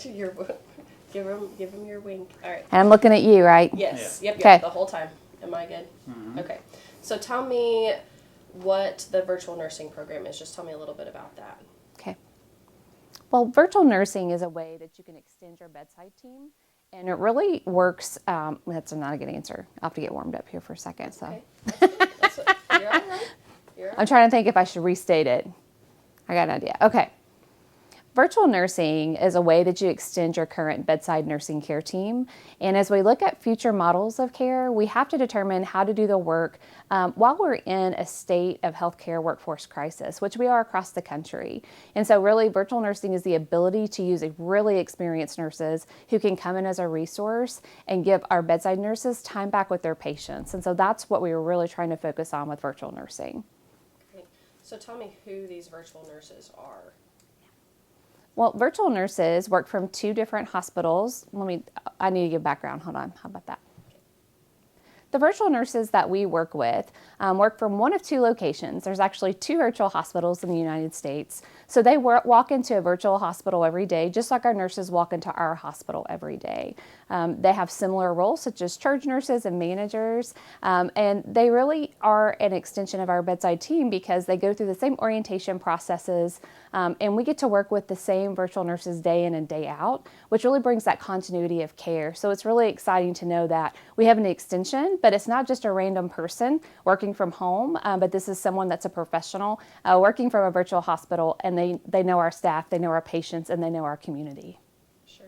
Your, give him your wink. All right. And I'm looking at you, right? Yes. Yeah. Yep. Okay. The whole time. Am I good? Mm-hmm. Okay. So tell me what the virtual nursing program is. Just tell me a little bit about that. Okay. Well, virtual nursing is a way that you can extend your bedside team. And it really works. That's not a good answer. I'll have to get warmed up here for a second. So Okay. That's good. You're all right. You're all I'm right. trying to think if I should restate it. I got an idea. Okay. Virtual nursing is a way that you extend your current bedside nursing care team. And as we look at future models of care, we have to determine how to do the work while we're in a state of healthcare workforce crisis, which we are across the country. And so really virtual nursing is the ability to use a really experienced nurses who can come in as a resource and give our bedside nurses time back with their patients. And so that's what we were really trying to focus on with virtual nursing. Okay. So tell me who these virtual nurses are. Well, virtual nurses work from 2 different hospitals. I need to give background. Hold on. How about that? The virtual nurses that we work with work from one of 2 locations. There's actually 2 virtual hospitals in the United States. So they walk into a virtual hospital every day, just like our nurses walk into our hospital every day. They have similar roles, such as charge nurses and managers, and they really are an extension of our bedside team because they go through the same orientation processes, and we get to work with the same virtual nurses day in and day out, which really brings that continuity of care. So it's really exciting to know that we have an extension, but it's not just a random person working from home, but this is someone that's a professional working from a virtual hospital, and they know our staff, they know our patients, and they know our community. Sure.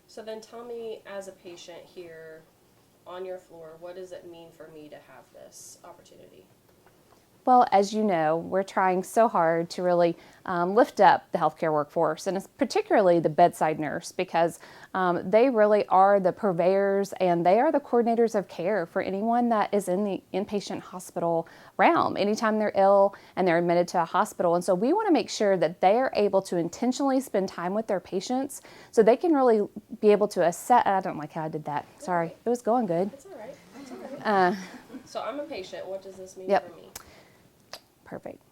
So then tell me, as a patient here on your floor, what does it mean for me to have this opportunity? Well, as you know, we're trying so hard to really lift up the healthcare workforce, and it's particularly the bedside nurse, because they really are the purveyors and they are the coordinators of care for anyone that is in the inpatient hospital realm, anytime they're ill and they're admitted to a hospital. And so we want to make sure that they are able to intentionally spend time with their patients so they can really be able to assess. I don't like how I did that. Sorry. It was going good. It's all right. It's all right. So I'm a patient. What does this mean for me? Perfect.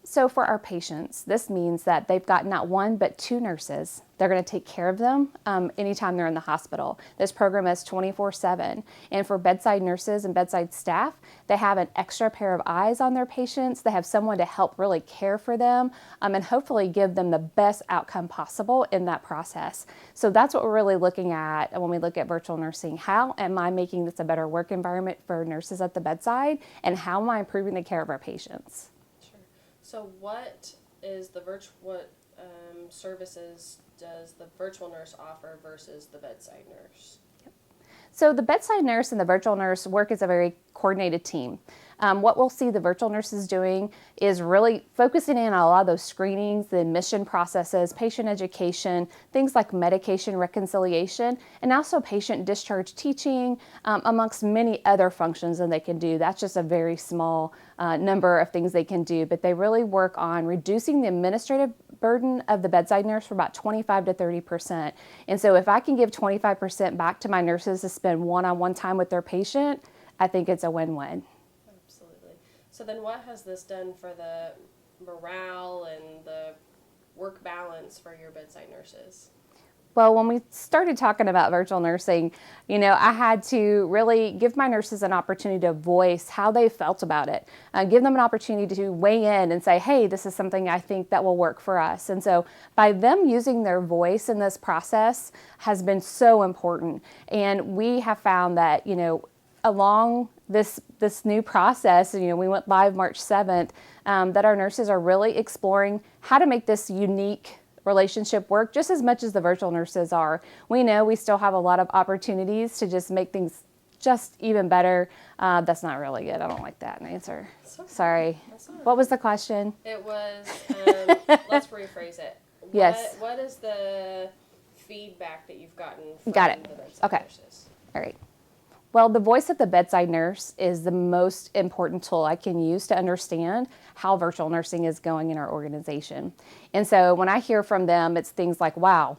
So for our patients, this means that they've got not 1 but 2 nurses. They're going to take care of them anytime they're in the hospital. This program is 24/7. And for bedside nurses and bedside staff, they have an extra pair of eyes on their patients. They have someone to help really care for them and hopefully give them the best outcome possible in that process. So that's what we're really looking at when we look at virtual nursing. How am I making this a better work environment for nurses at the bedside? And how am I improving the care of our patients? So what is the services does the virtual nurse offer versus the bedside nurse? So the bedside nurse and the virtual nurse work as a very coordinated team. What we'll see the virtual nurses doing is really focusing in on a lot of those screenings, the admission processes, patient education, things like medication reconciliation, and also patient discharge teaching, amongst many other functions that they can do. That's just a very small number of things they can do, but they really work on reducing the administrative burden of the bedside nurse for about 25 to 30%. And so if I can give 25% back to my nurses to spend one-on-one time with their patient, I think it's a win-win. Absolutely. So then what has this done for the morale and the work balance for your bedside nurses? Well, when we started talking about virtual nursing, I had to really give my nurses an opportunity to voice how they felt about it, give them an opportunity to weigh in and say, hey, this is something I think that will work for us. And so by them using their voice in this process has been so important. And we have found that, along this new process, we went live March 7th, that our nurses are really exploring how to make this unique relationship work just as much as the virtual nurses are. We know we still have a lot of opportunities to just make things just even better. That's not really good. I don't like that answer. Sorry. What was the question? It was, let's rephrase it. Yes. What is the feedback that you've gotten from Got it. the bedside nurses? All right. Well, the voice of the bedside nurse is the most important tool I can use to understand how virtual nursing is going in our organization. And so when I hear from them, it's things like, wow,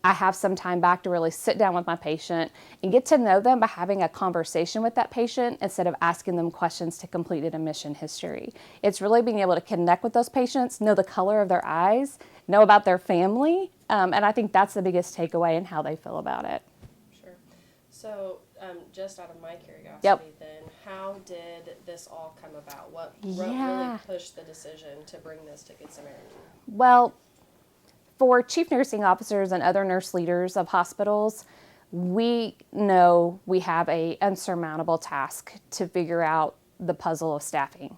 I have some time back to really sit down with my patient and get to know them by having a conversation with that patient instead of asking them questions to complete an admission history. It's really being able to connect with those patients, know the color of their eyes, know about their family, and I think that's the biggest takeaway in how they feel about it. Sure. So, just out of my curiosity, Yep. then, how did this all come about? What Yeah. really pushed the decision to bring this to Good Samaritan? Well, for chief nursing officers and other nurse leaders of hospitals, we know we have a unsurmountable task to figure out the puzzle of staffing.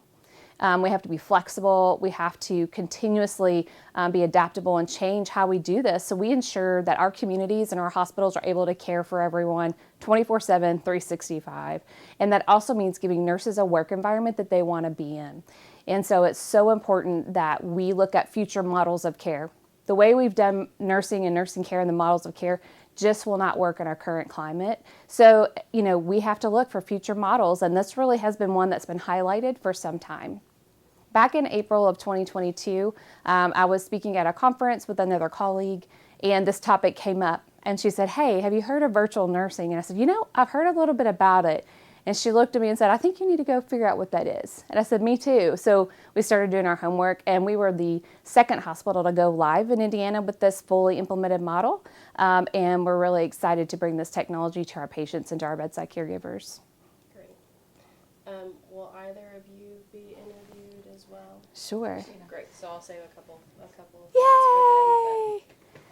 We have to be flexible. We have to continuously be adaptable and change how we do this. So we ensure that our communities and our hospitals are able to care for everyone 24/7, 365. And that also means giving nurses a work environment that they want to be in. And so it's so important that we look at future models of care. The way we've done nursing and nursing care and the models of care just will not work in our current climate. So, we have to look for future models, and this really has been one that's been highlighted for some time. Back in April of 2022, I was speaking at a conference with another colleague, and this topic came up. And she said, "Hey, have you heard of virtual nursing?" And I said, "I've heard a little bit about it." And she looked at me and said, "I think you need to go figure out what that is." And I said, "Me too." So we started doing our homework, and we were the second hospital to go live in Indiana with this fully implemented model. And we're really excited to bring this technology to our patients and to our bedside caregivers. Great. Will either of you be interviewed as well? Sure. Great. So I'll save a couple. Yay!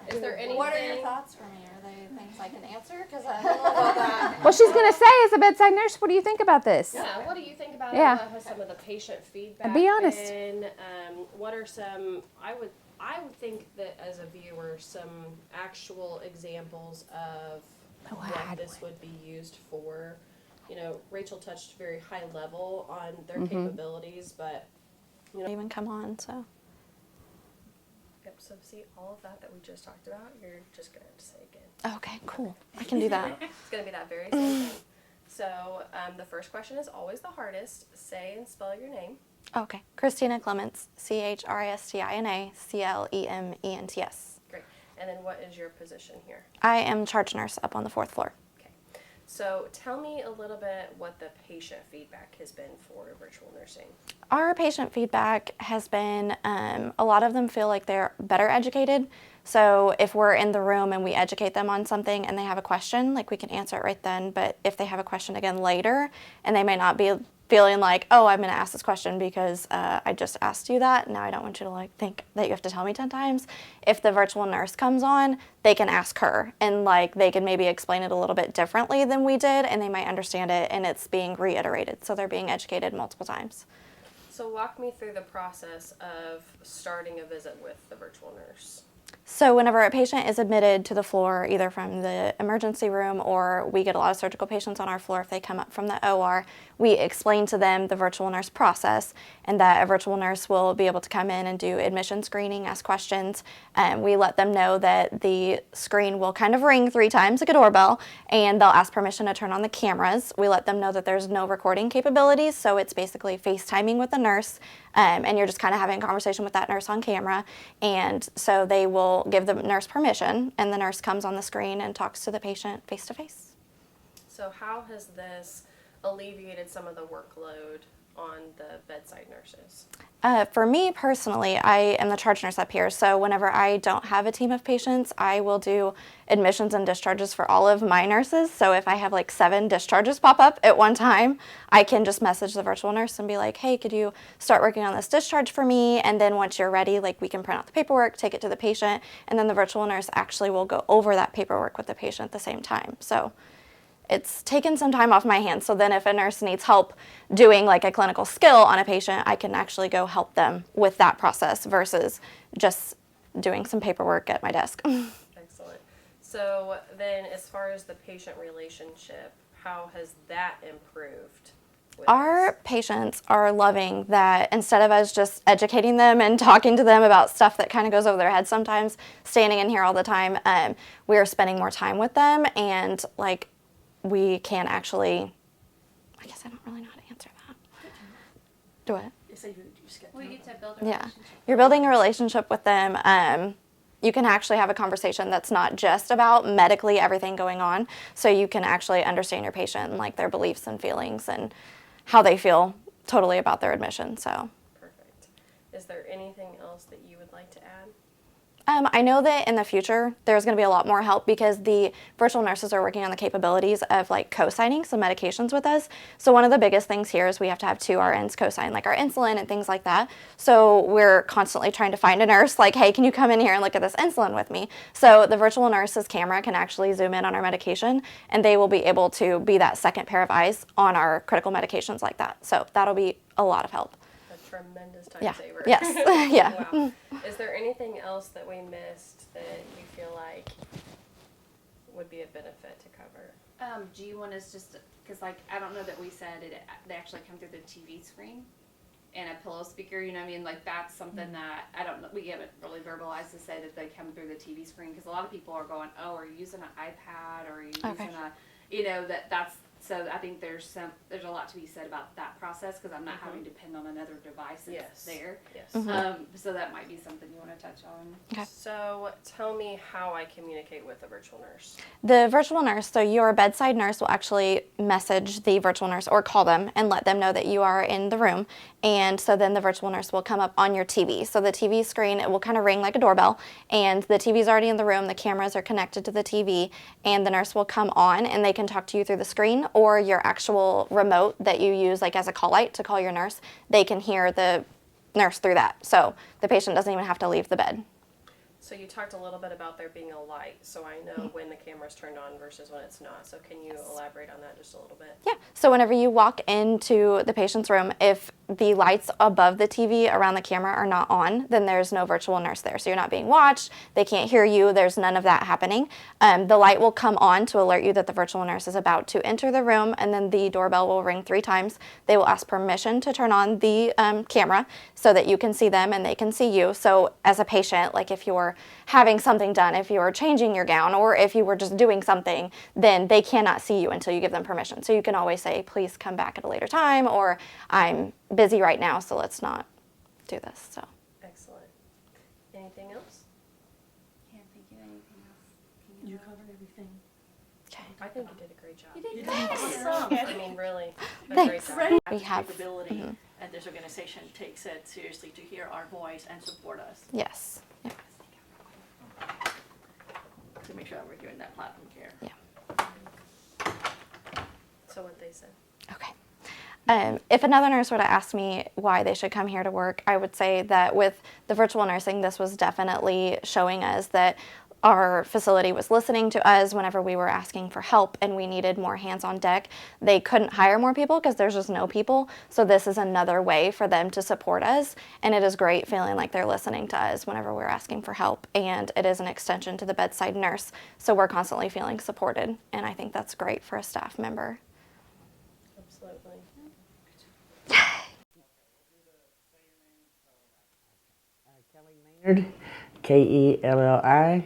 Is there anything? What are your thoughts for me? Are they things I can answer? Because I don't know about that. Well, she's going to say, as a bedside nurse, what do you think about this? Yeah. What do you think about Yeah. it? What has some of the patient feedback Be honest. been? What are some? I would think that as a viewer, some actual examples of Oh, I what had this would be used for. Rachel touched very high level on their Mm-hmm. capabilities, but Even come on, so. yep. So see all of that we just talked about. You're just gonna have to say again. Okay, cool. I can do that. It's gonna be that very same thing. So the first question is always the hardest. Say and spell your name. Okay. Christina Clements, Christina Clements. Great. And then what is your position here? I am charge nurse up on the 4th floor. Okay. So tell me a little bit what the patient feedback has been for virtual nursing. Our patient feedback has been a lot of them feel like they're better educated. So if we're in the room and we educate them on something and they have a question, like we can answer it right then. But if they have a question again later and they may not be feeling like, oh, I'm going to ask this question because I just asked you that. Now I don't want you to think that you have to tell me 10 times. If the virtual nurse comes on, they can ask her and they can maybe explain it a little bit differently than we did and they might understand it and it's being reiterated. So they're being educated multiple times. So walk me through the process of starting a visit with the virtual nurse. So whenever a patient is admitted to the floor, either from the emergency room or we get a lot of surgical patients on our floor if they come up from the OR, we explain to them the virtual nurse process and that a virtual nurse will be able to come in and do admission screening, ask questions. We let them know that the screen will kind of ring 3 times like a doorbell and they'll ask permission to turn on the cameras. We let them know that there's no recording capabilities, so it's basically FaceTiming with the nurse and you're just kind of having a conversation with that nurse on camera. And so they will give the nurse permission and the nurse comes on the screen and talks to the patient face to face. So how has this alleviated some of the workload on the bedside nurses? For me personally, I am the charge nurse up here, so whenever I don't have a team of patients, I will do admissions and discharges for all of my nurses. So if I have 7 discharges pop up at one time, I can just message the virtual nurse and be like, hey, could you start working on this discharge for me? And then once you're ready, we can print out the paperwork, take it to the patient, and then the virtual nurse actually will go over that paperwork with the patient at the same time. So it's taken some time off my hands. So then if a nurse needs help doing a clinical skill on a patient, I can actually go help them with that process versus just doing some paperwork at my desk. Excellent. So then as far as the patient relationship, how has that improved? Our patients are loving that instead of us just educating them and talking to them about stuff that kind of goes over their head sometimes, standing in here all the time, we are spending more time with them and we can actually, I guess I don't really know how to answer that. Do it. You said you just get We get to build a Yeah. relationship. You're building a relationship with them. you can actually have a conversation that's not just about medically everything going on. So you can actually understand your patient and like their beliefs and feelings and how they feel totally about their admission. So. Perfect. Is there anything else that you would like to add? I know that in the future there's going to be a lot more help because the virtual nurses are working on the capabilities of like co-signing some medications with us. So one of the biggest things here is we have to have 2 RNs co-sign like our insulin and things like that. So we're constantly trying to find a nurse like, hey, can you come in here and look at this insulin with me? So the virtual nurse's camera can actually zoom in on our medication and they will be able to be that second pair of eyes on our critical medications like that. So that'll be a lot of help. A tremendous time Yeah. saver. Yes. Yeah. Wow. Is there anything else that we missed that you feel like would be a benefit to cover? Do you want us just, because like, I don't know that we said it, they actually come through the TV screen and a pillow speaker, you know what I mean? Like that's something that, I don't know, we haven't really verbalized to say that they come through the TV screen because a lot of people are going, oh, are you using an iPad or are you Okay. using a, you know, that's, so I think there's a lot to be said about that process because I'm not having to depend on another device that's Yes. there. Yes. So that might be something you want to touch on. Okay. So tell me how I communicate with a virtual nurse. The virtual nurse, so your bedside nurse will actually message the virtual nurse or call them and let them know that you are in the room. And so then the virtual nurse will come up on your TV. So the TV screen, it will kind of ring like a doorbell and the TV's already in the room, the cameras are connected to the TV and the nurse will come on and they can talk to you through the screen or your actual remote that you use like as a call light to call your nurse. They can hear the nurse through that. So the patient doesn't even have to leave the bed. So you talked a little bit about there being a light, so I know when the camera's turned on versus when it's not. So can you elaborate on that just a little bit? Yeah, so whenever you walk into the patient's room, if the lights above the TV around the camera are not on, then there's no virtual nurse there. So you're not being watched, they can't hear you, there's none of that happening. The light will come on to alert you that the virtual nurse is about to enter the room, and then the doorbell will ring 3 times. They will ask permission to turn on the camera so that you can see them and they can see you. So as a patient, like if you're having something done, if you're changing your gown, or if you were just doing something, then they cannot see you until you give them permission. So you can always say, please come back at a later time, or I'm busy right now, so let's not do this. So. Excellent. Anything else? Can't think of anything else. You covered everything. Okay. I think you did a great job. You did Awesome. I mean, really, a Thanks. great job. We have, capability, and this organization takes it seriously to hear our voice and support us yes. Yeah. to make sure that we're doing that platform care. So what they said. Okay. If another nurse were to ask me why they should come here to work, I would say that with the virtual nursing, this was definitely showing us that our facility was listening to us whenever we were asking for help and we needed more hands on deck. They couldn't hire more people because there's just no people. So this is another way for them to support us. And it is great feeling like they're listening to us whenever we're asking for help. And it is an extension to the bedside nurse. So we're constantly feeling supported. And I think that's great for a staff member. Absolutely. Kelly Maynard, Kellimaynard.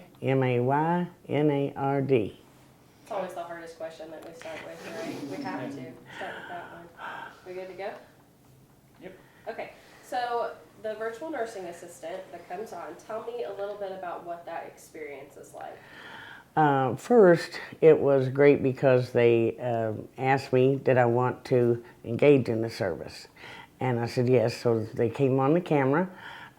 It's always the hardest question that we start with, right? We have to start with that one. We good to go? Yep. Okay, so the virtual nursing assistant that comes on, tell me a little bit about what that experience is like. First, it was great because they asked me, did I want to engage in the service? And I said yes, so they came on the camera,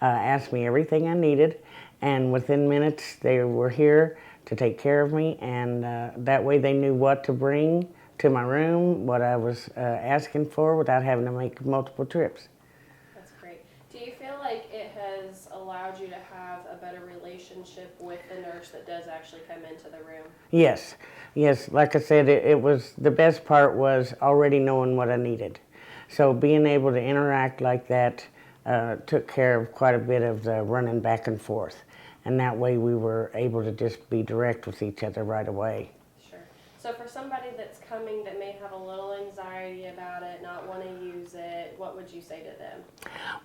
asked me everything I needed, and within minutes they were here to take care of me, and that way they knew what to bring to my room, what I was asking for without having to make multiple trips. That's great. Do you feel like it has allowed you to have a better relationship with the nurse that does actually come into the room? Yes, like I said, it was, the best part was already knowing what I needed. So being able to interact like that took care of quite a bit of the running back and forth. And that way we were able to just be direct with each other right away. Sure. So for somebody that's coming that may have a little anxiety about it, not want to use it, what would you say to them?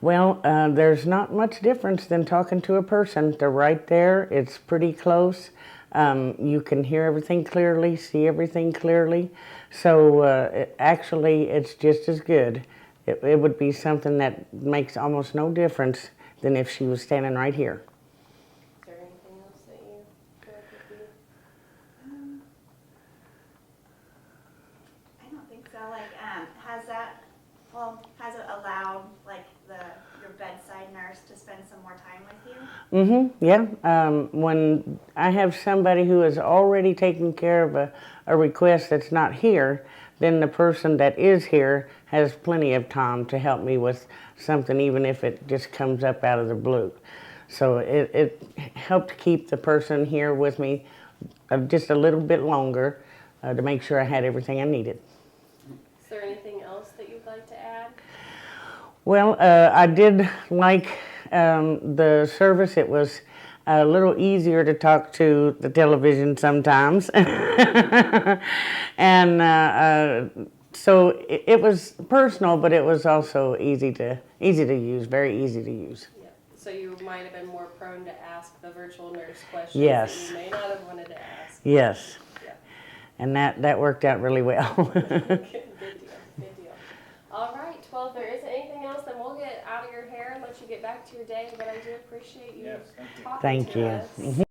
Well, there's not much difference than talking to a person. They're right there. It's pretty close. You can hear everything clearly, see everything clearly. So actually, it's just as good. It would be something that makes almost no difference than if she was standing right here. Is there anything has it allowed like your bedside nurse to spend some more time with you? Yeah. When I have somebody who is already taking care of a request that's not here, then the person that is here has plenty of time to help me with something, even if it just comes up out of the blue. So it helped keep the person here with me just a little bit longer to make sure I had everything I needed. Is there anything else that you'd like to add? Well, I did like the service. It was a little easier to talk to the television sometimes. And so it was personal, but it was also easy to use, very easy to use. Yeah. So you might have been more prone to ask the virtual nurse questions Yes. that you may not have wanted to ask. Yes. Yeah. And that worked out really well. Good deal. Good deal. All right. Well, if there isn't anything else, then we'll get out of your hair and let you get back to your day. But I do appreciate you talking Thank to you. us.